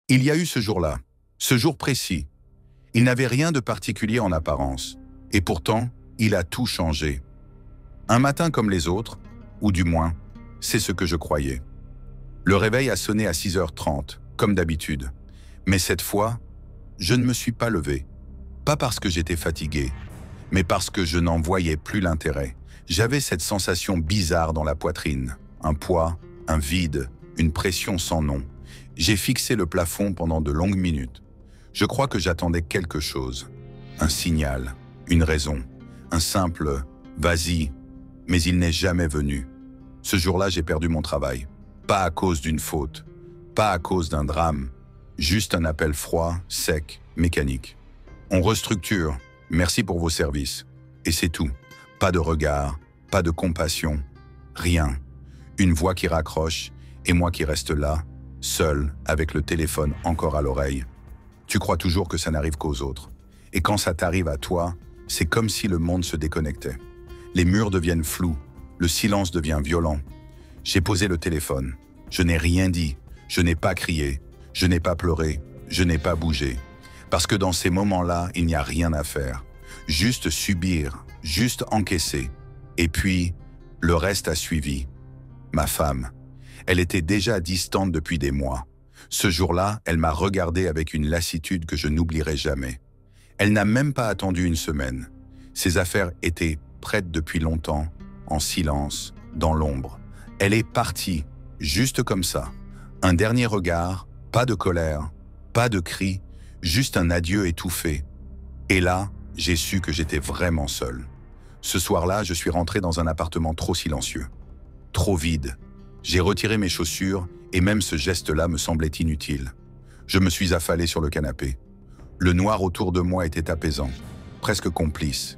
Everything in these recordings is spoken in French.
Il y a eu ce jour-là, ce jour précis. Il n'avait rien de particulier en apparence, et pourtant, il a tout changé. Un matin comme les autres, ou du moins, c'est ce que je croyais. Le réveil a sonné à 6h30, comme d'habitude. Mais cette fois, je ne me suis pas levé. Pas parce que j'étais fatigué, mais parce que je n'en voyais plus l'intérêt. J'avais cette sensation bizarre dans la poitrine, un poids, un vide, une pression sans nom. J'ai fixé le plafond pendant de longues minutes. Je crois que j'attendais quelque chose, un signal, une raison, un simple « vas-y », mais il n'est jamais venu. Ce jour-là, j'ai perdu mon travail. Pas à cause d'une faute, pas à cause d'un drame, juste un appel froid, sec, mécanique. On restructure, merci pour vos services. Et c'est tout. Pas de regard, pas de compassion, rien. Une voix qui raccroche et moi qui reste là, seul, avec le téléphone encore à l'oreille. Tu crois toujours que ça n'arrive qu'aux autres. Et quand ça t'arrive à toi, c'est comme si le monde se déconnectait. Les murs deviennent flous, le silence devient violent. J'ai posé le téléphone. Je n'ai rien dit, je n'ai pas crié, je n'ai pas pleuré, je n'ai pas bougé. Parce que dans ces moments-là, il n'y a rien à faire. Juste subir, juste encaisser. Et puis, le reste a suivi. Ma femme. Elle était déjà distante depuis des mois. Ce jour-là, elle m'a regardé avec une lassitude que je n'oublierai jamais. Elle n'a même pas attendu une semaine. Ses affaires étaient prêtes depuis longtemps, en silence, dans l'ombre. Elle est partie, juste comme ça. Un dernier regard, pas de colère, pas de cri, juste un adieu étouffé. Et là, j'ai su que j'étais vraiment seul. Ce soir-là, je suis rentré dans un appartement trop silencieux, trop vide. J'ai retiré mes chaussures et même ce geste-là me semblait inutile. Je me suis affalé sur le canapé. Le noir autour de moi était apaisant, presque complice.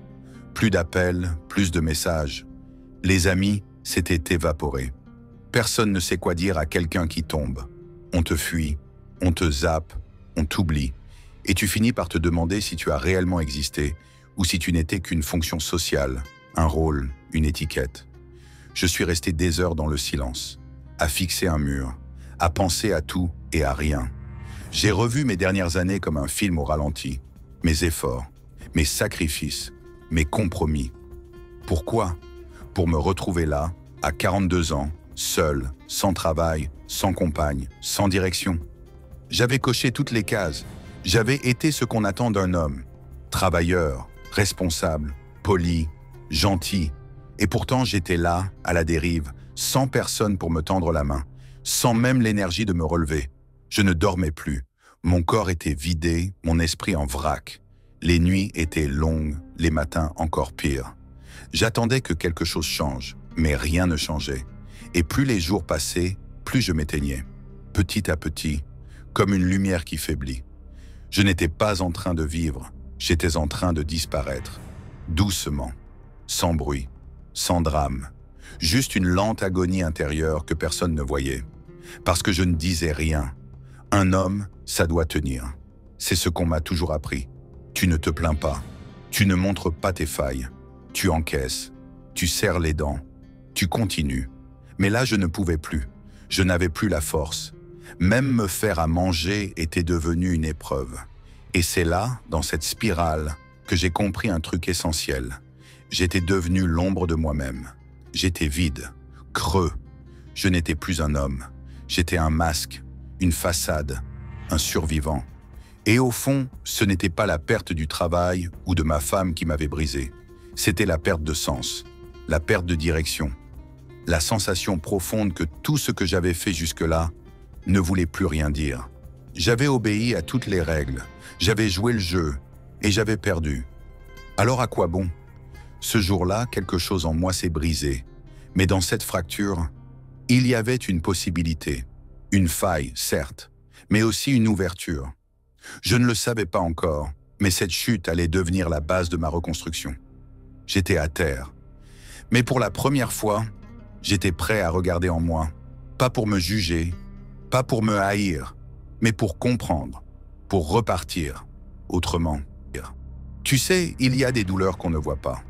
Plus d'appels, plus de messages. Les amis s'étaient évaporés. Personne ne sait quoi dire à quelqu'un qui tombe. On te fuit, on te zappe, on t'oublie. Et tu finis par te demander si tu as réellement existé ou si tu n'étais qu'une fonction sociale, un rôle, une étiquette. Je suis resté des heures dans le silence, à fixer un mur, à penser à tout et à rien. J'ai revu mes dernières années comme un film au ralenti. Mes efforts, mes sacrifices, mes compromis. Pourquoi? Pour me retrouver là, à 42 ans, seul, sans travail, sans compagne, sans direction. J'avais coché toutes les cases. J'avais été ce qu'on attend d'un homme. Travailleur, responsable, poli, gentil. Et pourtant, j'étais là, à la dérive, sans personne pour me tendre la main, sans même l'énergie de me relever. Je ne dormais plus. Mon corps était vidé, mon esprit en vrac. Les nuits étaient longues, les matins encore pires. J'attendais que quelque chose change, mais rien ne changeait. Et plus les jours passaient, plus je m'éteignais. Petit à petit, comme une lumière qui faiblit. Je n'étais pas en train de vivre, j'étais en train de disparaître. Doucement, sans bruit, sans drame. Juste une lente agonie intérieure que personne ne voyait. Parce que je ne disais rien. Un homme, ça doit tenir. C'est ce qu'on m'a toujours appris. Tu ne te plains pas. Tu ne montres pas tes failles. Tu encaisses. Tu serres les dents. Tu continues. Mais là, je ne pouvais plus. Je n'avais plus la force. Même me faire à manger était devenu une épreuve. Et c'est là, dans cette spirale, que j'ai compris un truc essentiel. J'étais devenu l'ombre de moi-même. J'étais vide, creux. Je n'étais plus un homme. J'étais un masque, une façade, un survivant. Et au fond, ce n'était pas la perte du travail ou de ma femme qui m'avait brisé. C'était la perte de sens, la perte de direction. La sensation profonde que tout ce que j'avais fait jusque-là ne voulait plus rien dire. J'avais obéi à toutes les règles, j'avais joué le jeu et j'avais perdu. Alors à quoi bon? Ce jour-là, quelque chose en moi s'est brisé. Mais dans cette fracture, il y avait une possibilité. Une faille, certes, mais aussi une ouverture. Je ne le savais pas encore, mais cette chute allait devenir la base de ma reconstruction. J'étais à terre. Mais pour la première fois, j'étais prêt à regarder en moi. Pas pour me juger, pas pour me haïr, mais pour comprendre, pour repartir, autrement. Tu sais, il y a des douleurs qu'on ne voit pas.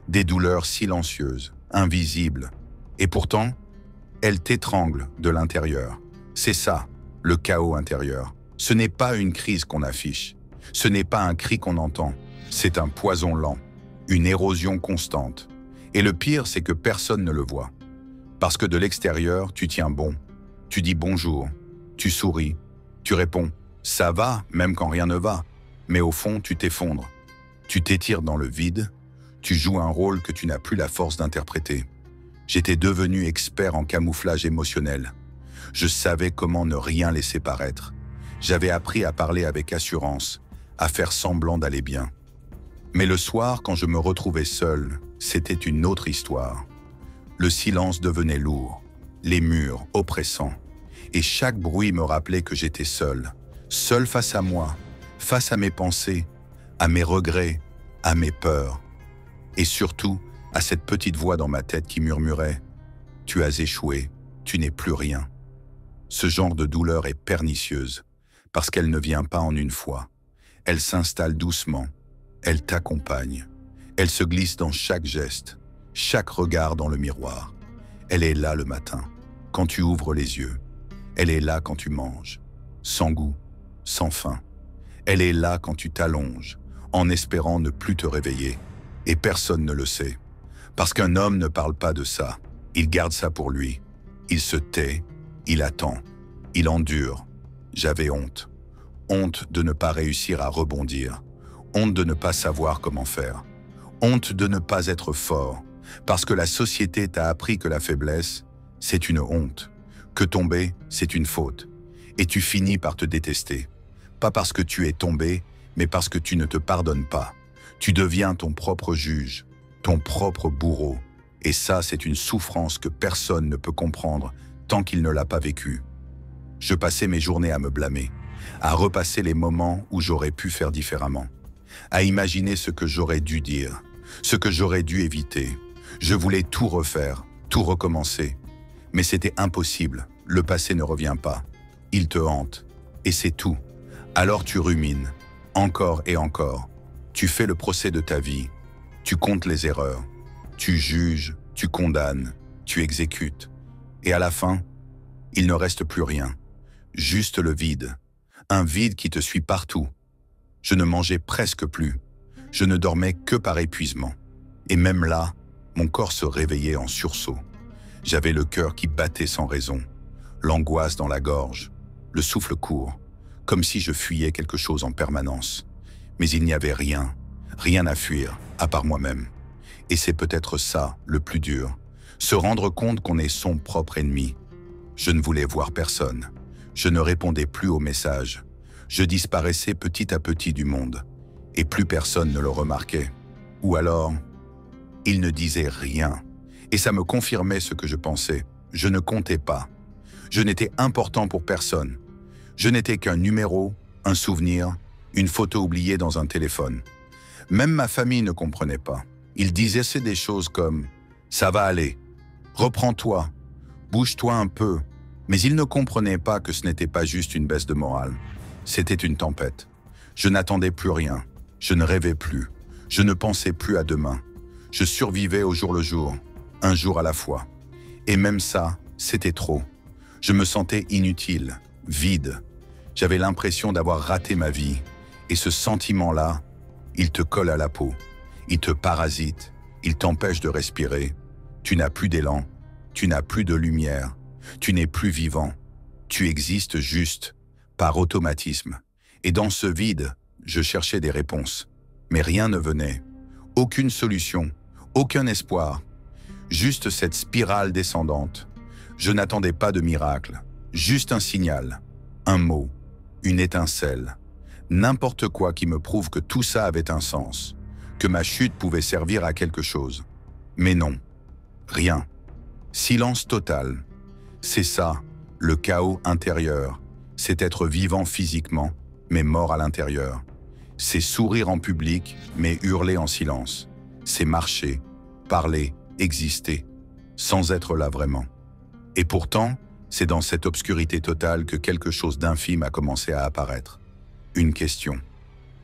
Des douleurs silencieuses, invisibles. Et pourtant, elles t'étranglent de l'intérieur. C'est ça, le chaos intérieur. Ce n'est pas une crise qu'on affiche. Ce n'est pas un cri qu'on entend. C'est un poison lent, une érosion constante. Et le pire, c'est que personne ne le voit. Parce que de l'extérieur, tu tiens bon. Tu dis bonjour, tu souris, tu réponds « ça va » même quand rien ne va. Mais au fond, tu t'effondres. Tu t'étires dans le vide, tu joues un rôle que tu n'as plus la force d'interpréter. J'étais devenu expert en camouflage émotionnel. Je savais comment ne rien laisser paraître. J'avais appris à parler avec assurance, à faire semblant d'aller bien. Mais le soir, quand je me retrouvais seul, c'était une autre histoire. Le silence devenait lourd, les murs oppressants, et chaque bruit me rappelait que j'étais seul, seul face à moi, face à mes pensées, à mes regrets, à mes peurs, et surtout à cette petite voix dans ma tête qui murmurait « Tu as échoué, tu n'es plus rien ». Ce genre de douleur est pernicieuse, parce qu'elle ne vient pas en une fois. Elle s'installe doucement, elle t'accompagne, elle se glisse dans chaque geste, chaque regard dans le miroir. Elle est là le matin, quand tu ouvres les yeux. Elle est là quand tu manges, sans goût, sans faim. Elle est là quand tu t'allonges, en espérant ne plus te réveiller. Et personne ne le sait. Parce qu'un homme ne parle pas de ça. Il garde ça pour lui. Il se tait, il attend, il endure. J'avais honte. Honte de ne pas réussir à rebondir. Honte de ne pas savoir comment faire. Honte de ne pas être fort. Parce que la société t'a appris que la faiblesse, c'est une honte. Que tomber, c'est une faute. Et tu finis par te détester. Pas parce que tu es tombé, mais parce que tu ne te pardonnes pas. Tu deviens ton propre juge, ton propre bourreau. Et ça, c'est une souffrance que personne ne peut comprendre tant qu'il ne l'a pas vécue. Je passais mes journées à me blâmer, à repasser les moments où j'aurais pu faire différemment, à imaginer ce que j'aurais dû dire, ce que j'aurais dû éviter. Je voulais tout refaire, tout recommencer. Mais c'était impossible, le passé ne revient pas. Il te hante, et c'est tout. Alors tu rumines, encore et encore. Tu fais le procès de ta vie, tu comptes les erreurs, tu juges, tu condamnes, tu exécutes. Et à la fin, il ne reste plus rien, juste le vide. Un vide qui te suit partout. Je ne mangeais presque plus, je ne dormais que par épuisement. Et même là, mon corps se réveillait en sursaut. J'avais le cœur qui battait sans raison, l'angoisse dans la gorge, le souffle court, comme si je fuyais quelque chose en permanence. Mais il n'y avait rien, rien à fuir, à part moi-même. Et c'est peut-être ça, le plus dur, se rendre compte qu'on est son propre ennemi. Je ne voulais voir personne, je ne répondais plus aux messages, je disparaissais petit à petit du monde, et plus personne ne le remarquait. Ou alors, il ne disait rien, et ça me confirmait ce que je pensais. Je ne comptais pas, je n'étais important pour personne, je n'étais qu'un numéro, un souvenir, une photo oubliée dans un téléphone. Même ma famille ne comprenait pas. Ils disaient des choses comme « ça va aller, reprends-toi, bouge-toi un peu ». Mais ils ne comprenaient pas que ce n'était pas juste une baisse de morale. C'était une tempête. Je n'attendais plus rien, je ne rêvais plus, je ne pensais plus à demain. Je survivais au jour le jour, un jour à la fois. Et même ça, c'était trop. Je me sentais inutile, vide. J'avais l'impression d'avoir raté ma vie. Et ce sentiment-là, il te colle à la peau, il te parasite, il t'empêche de respirer. Tu n'as plus d'élan, tu n'as plus de lumière, tu n'es plus vivant. Tu existes juste, par automatisme. Et dans ce vide, je cherchais des réponses. Mais rien ne venait. Aucune solution, aucun espoir. Juste cette spirale descendante. Je n'attendais pas de miracle, juste un signal, un mot, une étincelle. N'importe quoi qui me prouve que tout ça avait un sens, que ma chute pouvait servir à quelque chose. Mais non, rien. Silence total. C'est ça, le chaos intérieur. C'est être vivant physiquement, mais mort à l'intérieur. C'est sourire en public, mais hurler en silence. C'est marcher, parler, exister, sans être là vraiment. Et pourtant, c'est dans cette obscurité totale que quelque chose d'infime a commencé à apparaître. Une question,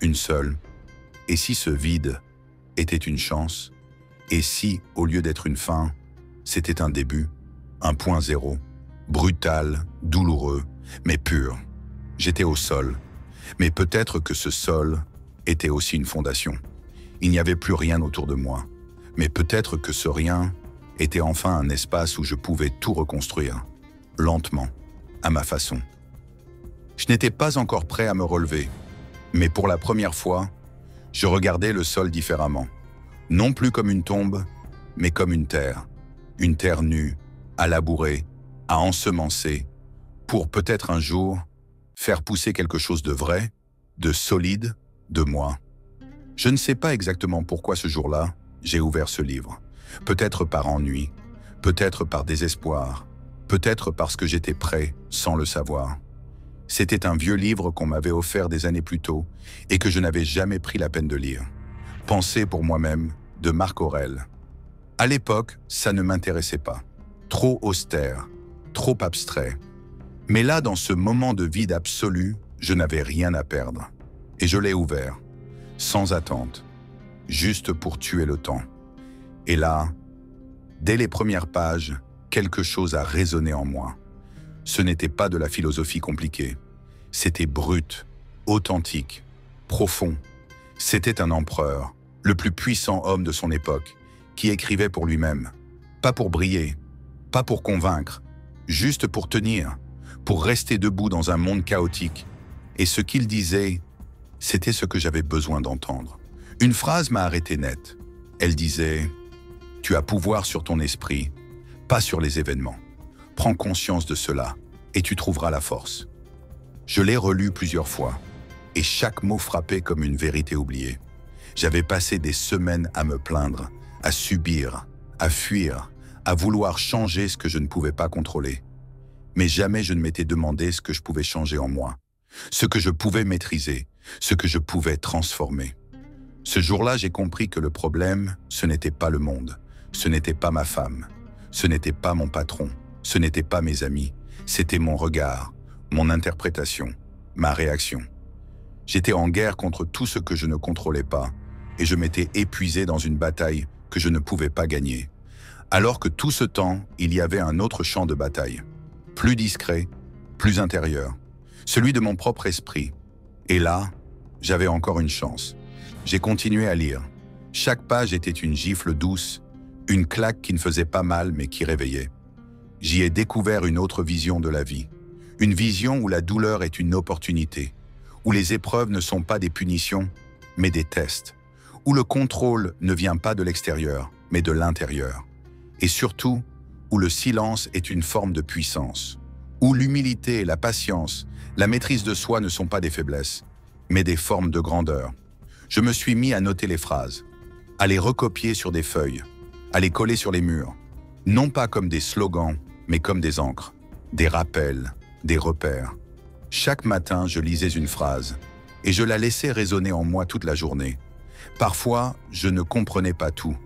une seule. Et si ce vide était une chance? Et si, au lieu d'être une fin, c'était un début, un point zéro, brutal, douloureux, mais pur? J'étais au sol. Mais peut-être que ce sol était aussi une fondation. Il n'y avait plus rien autour de moi. Mais peut-être que ce rien était enfin un espace où je pouvais tout reconstruire, lentement, à ma façon. Je n'étais pas encore prêt à me relever, mais pour la première fois, je regardais le sol différemment. Non plus comme une tombe, mais comme une terre nue, à labourer, à ensemencer, pour peut-être un jour faire pousser quelque chose de vrai, de solide, de moi. Je ne sais pas exactement pourquoi ce jour-là, j'ai ouvert ce livre. Peut-être par ennui, peut-être par désespoir, peut-être parce que j'étais prêt sans le savoir. C'était un vieux livre qu'on m'avait offert des années plus tôt et que je n'avais jamais pris la peine de lire. Pensée pour moi-même, de Marc Aurèle. À l'époque, ça ne m'intéressait pas. Trop austère, trop abstrait. Mais là, dans ce moment de vide absolu, je n'avais rien à perdre. Et je l'ai ouvert, sans attente, juste pour tuer le temps. Et là, dès les premières pages, quelque chose a résonné en moi. Ce n'était pas de la philosophie compliquée. C'était brut, authentique, profond. C'était un empereur, le plus puissant homme de son époque, qui écrivait pour lui-même. Pas pour briller, pas pour convaincre, juste pour tenir, pour rester debout dans un monde chaotique. Et ce qu'il disait, c'était ce que j'avais besoin d'entendre. Une phrase m'a arrêté net. Elle disait « Tu as pouvoir sur ton esprit, pas sur les événements. Prends conscience de cela et tu trouveras la force. » Je l'ai relu plusieurs fois et chaque mot frappait comme une vérité oubliée. J'avais passé des semaines à me plaindre, à subir, à fuir, à vouloir changer ce que je ne pouvais pas contrôler. Mais jamais je ne m'étais demandé ce que je pouvais changer en moi, ce que je pouvais maîtriser, ce que je pouvais transformer. Ce jour-là, j'ai compris que le problème, ce n'était pas le monde, ce n'était pas ma femme, ce n'était pas mon patron, ce n'était pas mes amis, c'était mon regard, mon interprétation, ma réaction. J'étais en guerre contre tout ce que je ne contrôlais pas et je m'étais épuisé dans une bataille que je ne pouvais pas gagner. Alors que tout ce temps, il y avait un autre champ de bataille, plus discret, plus intérieur, celui de mon propre esprit. Et là, j'avais encore une chance. J'ai continué à lire. Chaque page était une gifle douce, une claque qui ne faisait pas mal mais qui réveillait. J'y ai découvert une autre vision de la vie. Une vision où la douleur est une opportunité, où les épreuves ne sont pas des punitions, mais des tests, où le contrôle ne vient pas de l'extérieur, mais de l'intérieur. Et surtout, où le silence est une forme de puissance, où l'humilité, la patience, la maîtrise de soi ne sont pas des faiblesses, mais des formes de grandeur. Je me suis mis à noter les phrases, à les recopier sur des feuilles, à les coller sur les murs, non pas comme des slogans, mais comme des encres, des rappels, des repères. Chaque matin, je lisais une phrase, et je la laissais résonner en moi toute la journée. Parfois, je ne comprenais pas tout,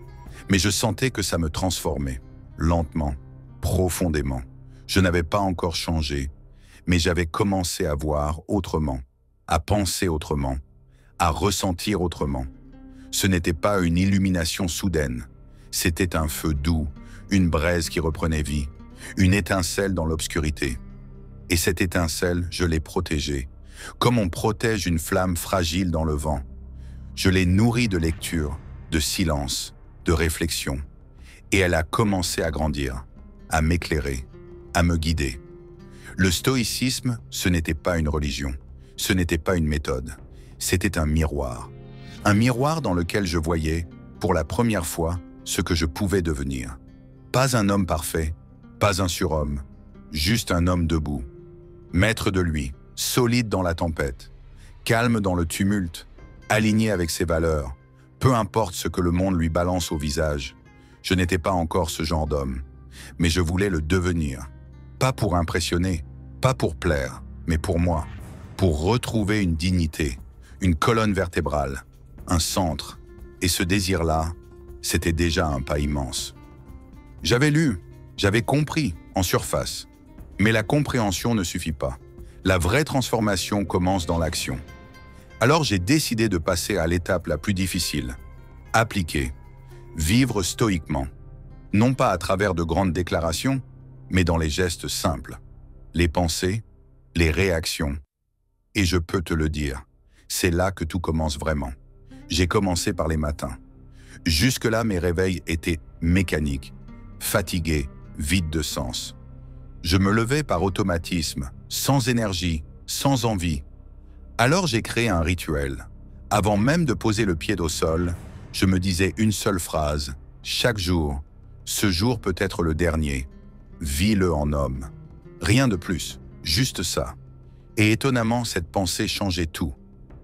mais je sentais que ça me transformait, lentement, profondément. Je n'avais pas encore changé, mais j'avais commencé à voir autrement, à penser autrement, à ressentir autrement. Ce n'était pas une illumination soudaine, c'était un feu doux, une braise qui reprenait vie, une étincelle dans l'obscurité. Et cette étincelle, je l'ai protégée, comme on protège une flamme fragile dans le vent. Je l'ai nourrie de lecture, de silence, de réflexion. Et elle a commencé à grandir, à m'éclairer, à me guider. Le stoïcisme, ce n'était pas une religion, ce n'était pas une méthode, c'était un miroir. Un miroir dans lequel je voyais, pour la première fois, ce que je pouvais devenir. Pas un homme parfait, pas un surhomme, juste un homme debout. Maître de lui, solide dans la tempête, calme dans le tumulte, aligné avec ses valeurs, peu importe ce que le monde lui balance au visage. Je n'étais pas encore ce genre d'homme, mais je voulais le devenir. Pas pour impressionner, pas pour plaire, mais pour moi, pour retrouver une dignité, une colonne vertébrale, un centre. Et ce désir-là, c'était déjà un pas immense. J'avais lu, j'avais compris, en surface. Mais la compréhension ne suffit pas. La vraie transformation commence dans l'action. Alors j'ai décidé de passer à l'étape la plus difficile. Appliquer. Vivre stoïquement. Non pas à travers de grandes déclarations, mais dans les gestes simples. Les pensées, les réactions, Et je peux te le dire, c'est là que tout commence vraiment. J'ai commencé par les matins. Jusque-là, mes réveils étaient mécaniques, fatigués, vides de sens. Je me levais par automatisme, sans énergie, sans envie. Alors j'ai créé un rituel. Avant même de poser le pied au sol, je me disais une seule phrase, chaque jour. Ce jour peut être le dernier. Vis-le en homme. Rien de plus, juste ça. Et étonnamment, cette pensée changeait tout.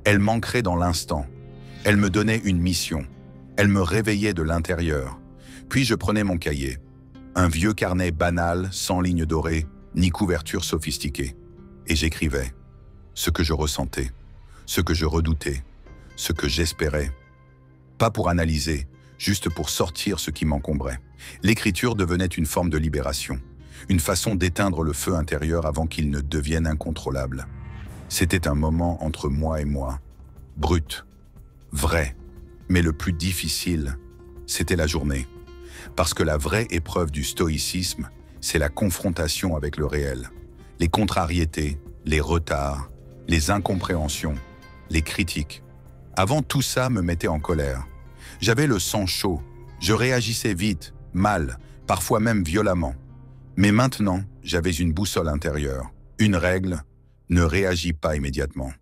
Elle m'ancrait dans l'instant. Elle me donnait une mission. Elle me réveillait de l'intérieur. Puis je prenais mon cahier. Un vieux carnet banal, sans ligne dorée, ni couverture sophistiquée. Et j'écrivais ce que je ressentais, ce que je redoutais, ce que j'espérais. Pas pour analyser, juste pour sortir ce qui m'encombrait. L'écriture devenait une forme de libération, une façon d'éteindre le feu intérieur avant qu'il ne devienne incontrôlable. C'était un moment entre moi et moi, brut, vrai, mais le plus difficile, c'était la journée. Parce que la vraie épreuve du stoïcisme, c'est la confrontation avec le réel. Les contrariétés, les retards, les incompréhensions, les critiques. Avant, tout ça me mettait en colère. J'avais le sang chaud, je réagissais vite, mal, parfois même violemment. Mais maintenant, j'avais une boussole intérieure, une règle, ne réagis pas immédiatement.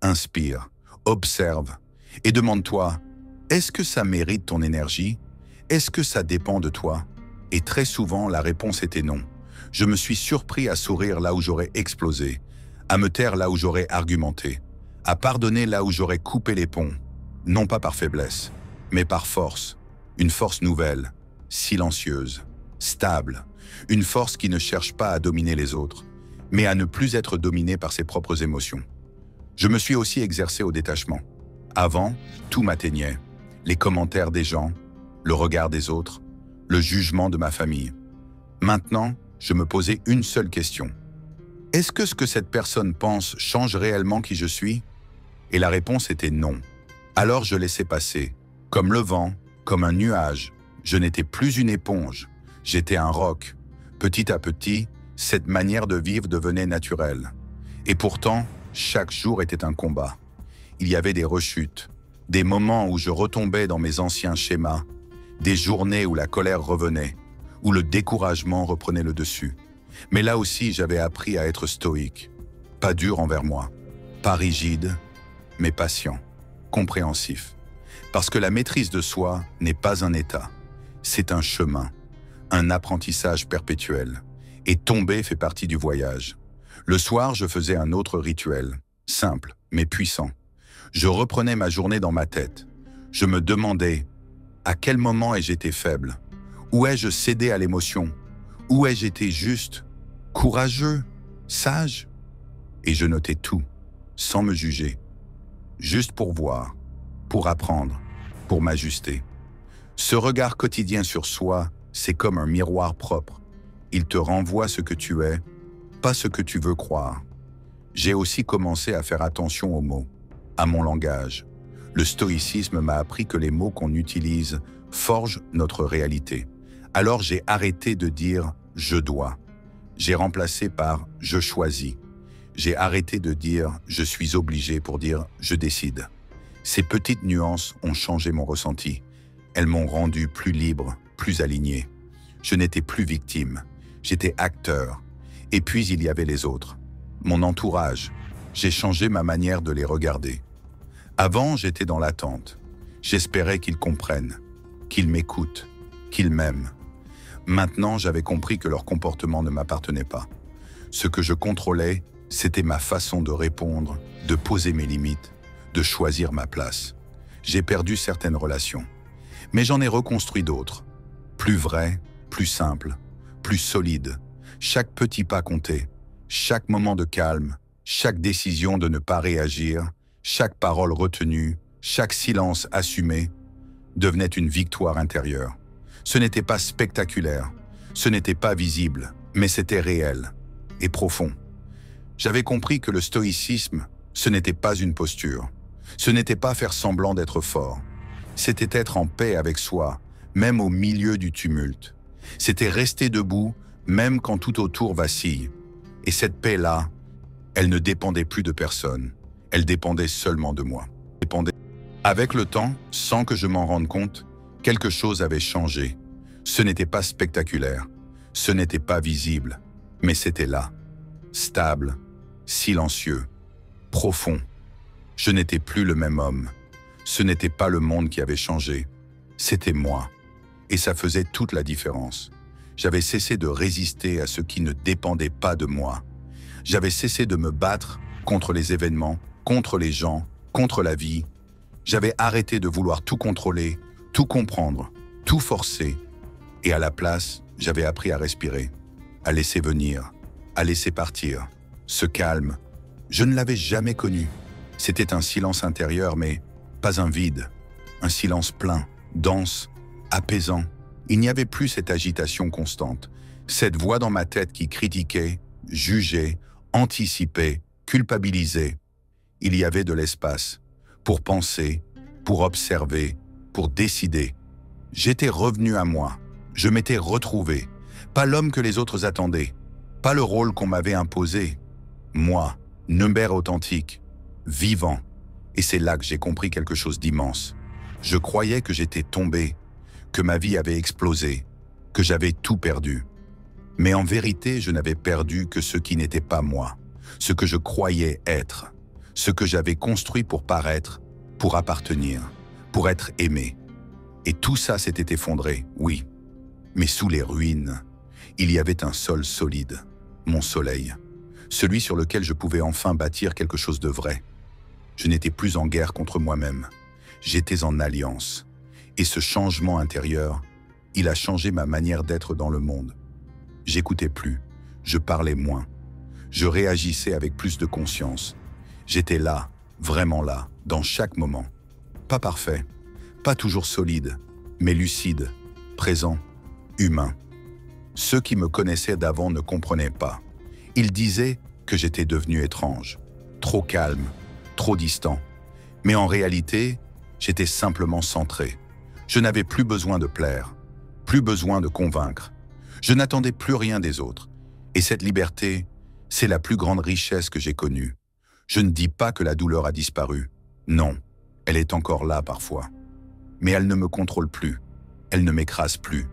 Inspire, observe et demande-toi, est-ce que ça mérite ton énergie? Est-ce que ça dépend de toi? Et très souvent, la réponse était non. Je me suis surpris à sourire là où j'aurais explosé, à me taire là où j'aurais argumenté, à pardonner là où j'aurais coupé les ponts, non pas par faiblesse, mais par force, une force nouvelle, silencieuse, stable, une force qui ne cherche pas à dominer les autres, mais à ne plus être dominée par ses propres émotions. Je me suis aussi exercé au détachement. Avant, tout m'atteignait, les commentaires des gens, le regard des autres, le jugement de ma famille. Maintenant, je me posais une seule question. Est-ce que ce que cette personne pense change réellement qui je suis? Et la réponse était non. Alors je laissais passer, comme le vent, comme un nuage. Je n'étais plus une éponge, j'étais un roc. Petit à petit, cette manière de vivre devenait naturelle. Et pourtant, chaque jour était un combat. Il y avait des rechutes, des moments où je retombais dans mes anciens schémas, des journées où la colère revenait, où le découragement reprenait le dessus. Mais là aussi, j'avais appris à être stoïque, pas dur envers moi, pas rigide, mais patient, compréhensif. Parce que la maîtrise de soi n'est pas un état, c'est un chemin, un apprentissage perpétuel. Et tomber fait partie du voyage. Le soir, je faisais un autre rituel, simple, mais puissant. Je reprenais ma journée dans ma tête. Je me demandais à quel moment ai-je été faible? Où ai-je cédé à l'émotion? Où ai-je été juste, courageux, sage? Et je notais tout, sans me juger. Juste pour voir, pour apprendre, pour m'ajuster. Ce regard quotidien sur soi, c'est comme un miroir propre. Il te renvoie ce que tu es, pas ce que tu veux croire. J'ai aussi commencé à faire attention aux mots, à mon langage. Le stoïcisme m'a appris que les mots qu'on utilise forgent notre réalité. Alors j'ai arrêté de dire « je dois ». J'ai remplacé par « je choisis ». J'ai arrêté de dire « je suis obligé » pour dire « je décide ». Ces petites nuances ont changé mon ressenti. Elles m'ont rendu plus libre, plus aligné. Je n'étais plus victime, j'étais acteur. Et puis il y avait les autres. Mon entourage. J'ai changé ma manière de les regarder. Avant, j'étais dans l'attente. J'espérais qu'ils comprennent, qu'ils m'écoutent, qu'ils m'aiment. Maintenant, j'avais compris que leur comportement ne m'appartenait pas. Ce que je contrôlais, c'était ma façon de répondre, de poser mes limites, de choisir ma place. J'ai perdu certaines relations, mais j'en ai reconstruit d'autres. Plus vraies, plus simples, plus solides. Chaque petit pas comptait, chaque moment de calme, chaque décision de ne pas réagir, chaque parole retenue, chaque silence assumé, devenait une victoire intérieure. Ce n'était pas spectaculaire, ce n'était pas visible, mais c'était réel et profond. J'avais compris que le stoïcisme, ce n'était pas une posture, ce n'était pas faire semblant d'être fort, c'était être en paix avec soi, même au milieu du tumulte. C'était rester debout, même quand tout autour vacille. Et cette paix-là, Elle ne dépendait plus de personne. Elle dépendait seulement de moi. Avec le temps, sans que je m'en rende compte, quelque chose avait changé. Ce n'était pas spectaculaire, ce n'était pas visible, mais c'était là, stable, silencieux, profond. Je n'étais plus le même homme. Ce n'était pas le monde qui avait changé, c'était moi. Et ça faisait toute la différence. J'avais cessé de résister à ce qui ne dépendait pas de moi. J'avais cessé de me battre contre les événements, contre les gens, contre la vie. J'avais arrêté de vouloir tout contrôler, tout comprendre, tout forcer. Et à la place, j'avais appris à respirer, à laisser venir, à laisser partir. Ce calme, je ne l'avais jamais connu. C'était un silence intérieur, mais pas un vide. Un silence plein, dense, apaisant. Il n'y avait plus cette agitation constante, cette voix dans ma tête qui critiquait, jugeait, anticipait, culpabilisait. Il y avait de l'espace pour penser, pour observer, pour décider. J'étais revenu à moi, je m'étais retrouvé, pas l'homme que les autres attendaient, pas le rôle qu'on m'avait imposé. Moi, Neumbert authentique, vivant. Et c'est là que j'ai compris quelque chose d'immense. Je croyais que j'étais tombé, que ma vie avait explosé, que j'avais tout perdu. Mais en vérité, je n'avais perdu que ce qui n'était pas moi, ce que je croyais être, ce que j'avais construit pour paraître, pour appartenir, pour être aimé. Et tout ça s'était effondré, oui. Mais sous les ruines, il y avait un sol solide, mon soleil, celui sur lequel je pouvais enfin bâtir quelque chose de vrai. Je n'étais plus en guerre contre moi-même, j'étais en alliance. Et ce changement intérieur, il a changé ma manière d'être dans le monde. J'écoutais plus, je parlais moins, je réagissais avec plus de conscience. J'étais là, vraiment là, dans chaque moment. Pas parfait, pas toujours solide, mais lucide, présent, humain. Ceux qui me connaissaient d'avant ne comprenaient pas. Ils disaient que j'étais devenu étrange, trop calme, trop distant. Mais en réalité, j'étais simplement centré. Je n'avais plus besoin de plaire, plus besoin de convaincre. Je n'attendais plus rien des autres. Et cette liberté, c'est la plus grande richesse que j'ai connue. Je ne dis pas que la douleur a disparu. Non, elle est encore là parfois. Mais elle ne me contrôle plus. Elle ne m'écrase plus.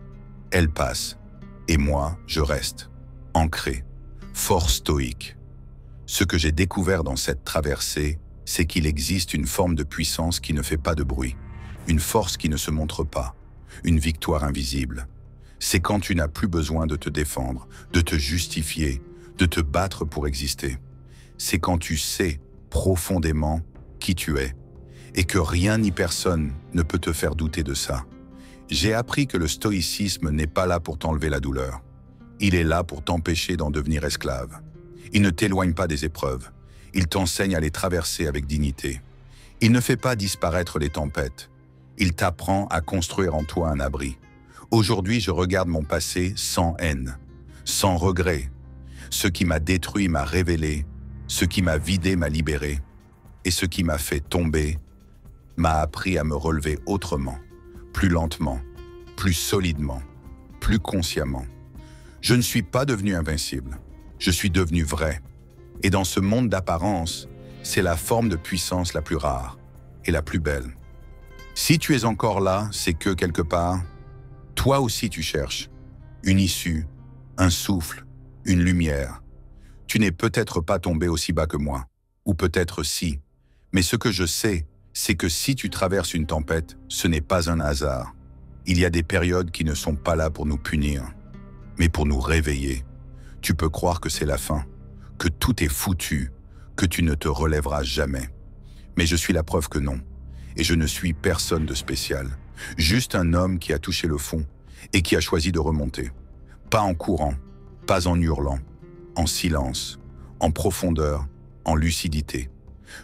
Elle passe. Et moi, je reste, ancré, fort stoïque. Ce que j'ai découvert dans cette traversée, c'est qu'il existe une forme de puissance qui ne fait pas de bruit, une force qui ne se montre pas, une victoire invisible. C'est quand tu n'as plus besoin de te défendre, de te justifier, de te battre pour exister. C'est quand tu sais profondément qui tu es et que rien ni personne ne peut te faire douter de ça. J'ai appris que le stoïcisme n'est pas là pour t'enlever la douleur. Il est là pour t'empêcher d'en devenir esclave. Il ne t'éloigne pas des épreuves. Il t'enseigne à les traverser avec dignité. Il ne fait pas disparaître les tempêtes. Il t'apprend à construire en toi un abri. Aujourd'hui, je regarde mon passé sans haine, sans regret. Ce qui m'a détruit m'a révélé, ce qui m'a vidé m'a libéré, et ce qui m'a fait tomber m'a appris à me relever autrement, plus lentement, plus solidement, plus consciemment. Je ne suis pas devenu invincible, je suis devenu vrai. Et dans ce monde d'apparence, c'est la forme de puissance la plus rare et la plus belle. Si tu es encore là, c'est que quelque part, toi aussi tu cherches une issue, un souffle, une lumière. Tu n'es peut-être pas tombé aussi bas que moi, ou peut-être si, mais ce que je sais, c'est que si tu traverses une tempête, ce n'est pas un hasard. Il y a des périodes qui ne sont pas là pour nous punir, mais pour nous réveiller. Tu peux croire que c'est la fin, que tout est foutu, que tu ne te relèveras jamais. Mais je suis la preuve que non, et je ne suis personne de spécial. Juste un homme qui a touché le fond et qui a choisi de remonter. Pas en courant, pas en hurlant, en silence, en profondeur, en lucidité.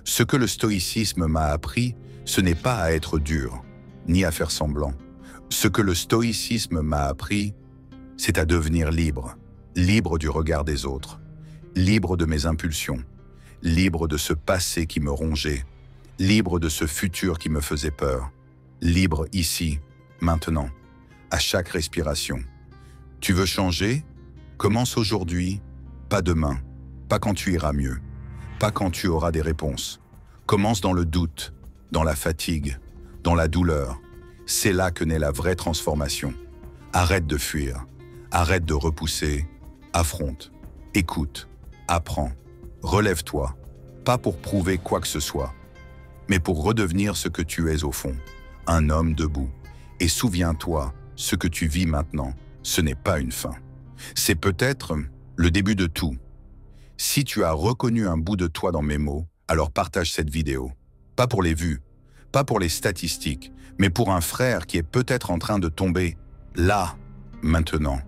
Ce que le stoïcisme m'a appris, ce n'est pas à être dur, ni à faire semblant. Ce que le stoïcisme m'a appris, c'est à devenir libre, libre du regard des autres, libre de mes impulsions, libre de ce passé qui me rongeait, libre de ce futur qui me faisait peur, libre ici, maintenant, à chaque respiration. Tu veux changer? Commence aujourd'hui, pas demain, pas quand tu iras mieux. pas quand tu auras des réponses. Commence dans le doute, dans la fatigue, dans la douleur. C'est là que naît la vraie transformation. Arrête de fuir, arrête de repousser, affronte, écoute, apprends, relève-toi, pas pour prouver quoi que ce soit, mais pour redevenir ce que tu es au fond, un homme debout. Et souviens-toi, ce que tu vis maintenant, ce n'est pas une fin. C'est peut-être le début de tout. Si tu as reconnu un bout de toi dans mes mots, alors partage cette vidéo. Pas pour les vues, pas pour les statistiques, mais pour un frère qui est peut-être en train de tomber là, maintenant,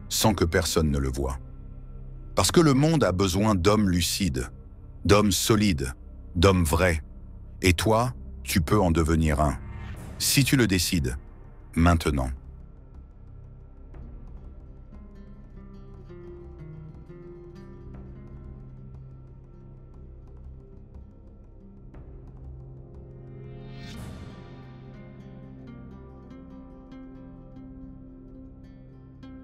sans que personne ne le voie. Parce que le monde a besoin d'hommes lucides, d'hommes solides, d'hommes vrais. Et toi, tu peux en devenir un. Si tu le décides, maintenant.